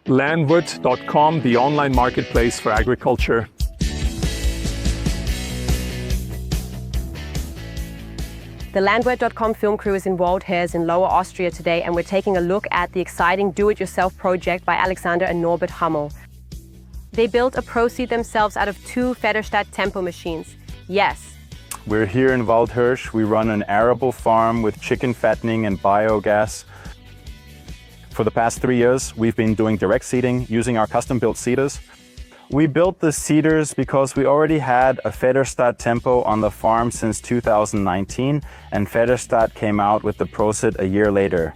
Landwirt.com, the online marketplace for agriculture. The Landwirt.com film crew is in Waldhers in Lower Austria today, and we're taking a look at the exciting do-it-yourself project by Alexander and Norbert Hummel. They built a Pro Seed themselves out of 2 Federstadt Tempo machines. Yes. We're here in Waldhers. We run an arable farm with chicken fattening and biogas. For the past 3 years, we've been doing direct seeding using our custom-built seeders. We built the seeders because we already had a Federstadt Tempo on the farm since 2019, and Federstadt came out with the ProSeed a year later.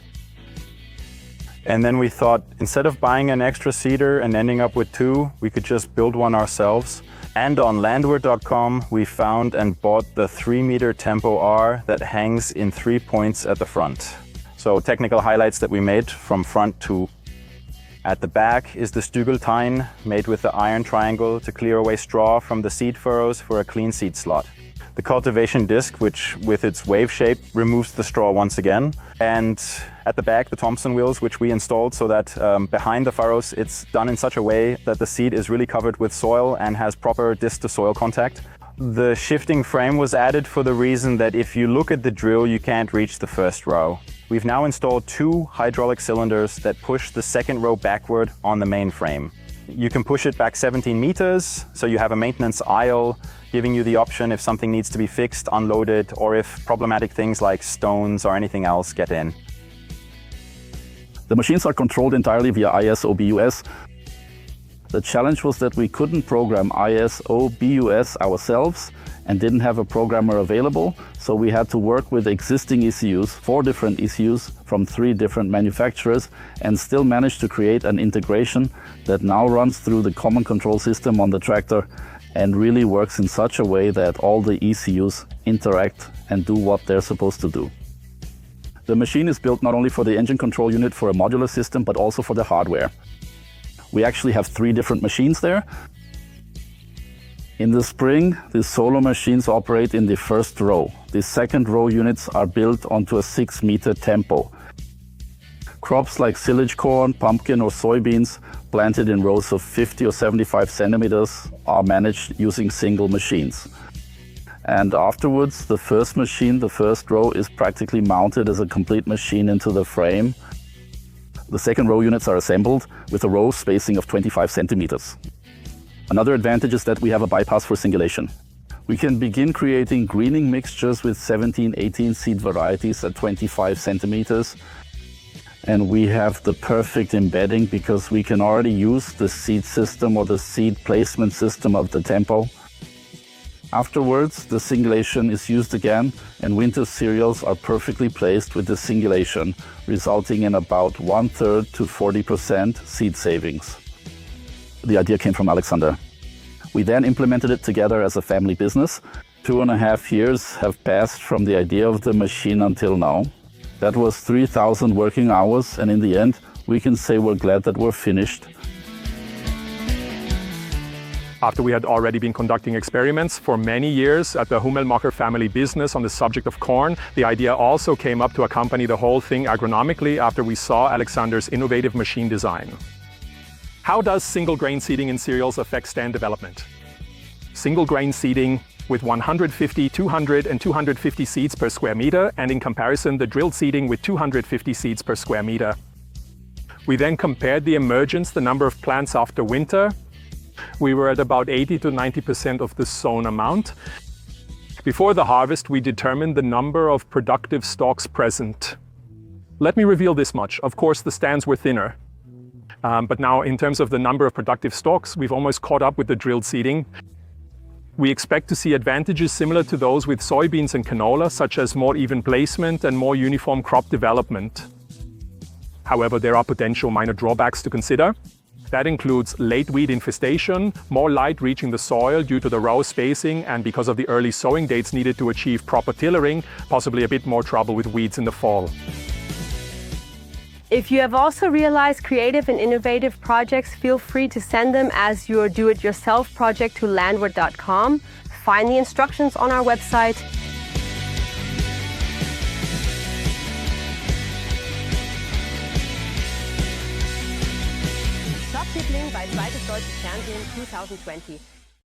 And then we thought, instead of buying an extra seeder and ending up with 2, we could just build one ourselves. And on Landwirt.com, we found and bought the 3-meter Tempo R that hangs in 3 points at the front. So technical highlights that we made from front to at the back is the Stügeltein, made with the iron triangle to clear away straw from the seed furrows for a clean seed slot. The cultivation disc, which with its wave shape removes the straw once again. And at the back, the Thompson wheels, which we installed so that behind the furrows, it's done in such a way that the seed is really covered with soil and has proper disc to soil contact. The shifting frame was added for the reason that if you look at the drill, you can't reach the first row. We've now installed 2 hydraulic cylinders that push the second row backward on the main frame. You can push it back 17 meters, so you have a maintenance aisle, giving you the option if something needs to be fixed, unloaded, or if problematic things like stones or anything else get in. The machines are controlled entirely via ISOBUS. The challenge was that we couldn't program ISOBUS ourselves and didn't have a programmer available, so we had to work with existing ECUs, 4 different ECUs from 3 different manufacturers, and still managed to create an integration that now runs through the common control system on the tractor and really works in such a way that all the ECUs interact and do what they're supposed to do. The machine is built not only for the engine control unit for a modular system, but also for the hardware. We actually have 3 different machines there. In the spring, the solo machines operate in the first row. The second row units are built onto a 6-meter Tempo. Crops like silage corn, pumpkin or soybeans planted in rows of 50 or 75 centimeters are managed using single machines. And afterwards, the first machine, the first row, is practically mounted as a complete machine into the frame. The second row units are assembled with a row spacing of 25 centimeters. Another advantage is that we have a bypass for singulation. We can begin creating greening mixtures with 17, 18 seed varieties at 25 centimeters. And we have the perfect embedding because we can already use the seed system or the seed placement system of the Tempo. Afterwards, the singulation is used again, and winter cereals are perfectly placed with the singulation, resulting in about 1/3 to 40% seed savings. The idea came from Alexander. We then implemented it together as a family business. 2.5 years have passed from the idea of the machine until now. That was 3,000 working hours, and in the end, we can say we're glad that we're finished. After we had already been conducting experiments for many years at the Hummelmacher family business on the subject of corn, the idea also came up to accompany the whole thing agronomically after we saw Alexander's innovative machine design. How does single grain seeding in cereals affect stand development? Single grain seeding with 150, 200 and 250 seeds per square meter, and in comparison the drilled seeding with 250 seeds per square meter. We then compared the emergence, the number of plants after winter. We were at about 80 to 90% of the sown amount. Before the harvest, we determined the number of productive stalks present. Let me reveal this much. Of course, the stands were thinner. But now, in terms of the number of productive stalks, we've almost caught up with the drilled seeding. We expect to see advantages similar to those with soybeans and canola, such as more even placement and more uniform crop development. However, there are potential minor drawbacks to consider. That includes late weed infestation, more light reaching the soil due to the row spacing, and because of the early sowing dates needed to achieve proper tillering, possibly a bit more trouble with weeds in the fall. If you have also realized creative and innovative projects, feel free to send them as your do-it-yourself project to landwirt.com. Find the instructions on our website. Abtippling bei Zweites Deutsches Fernsehen 2020.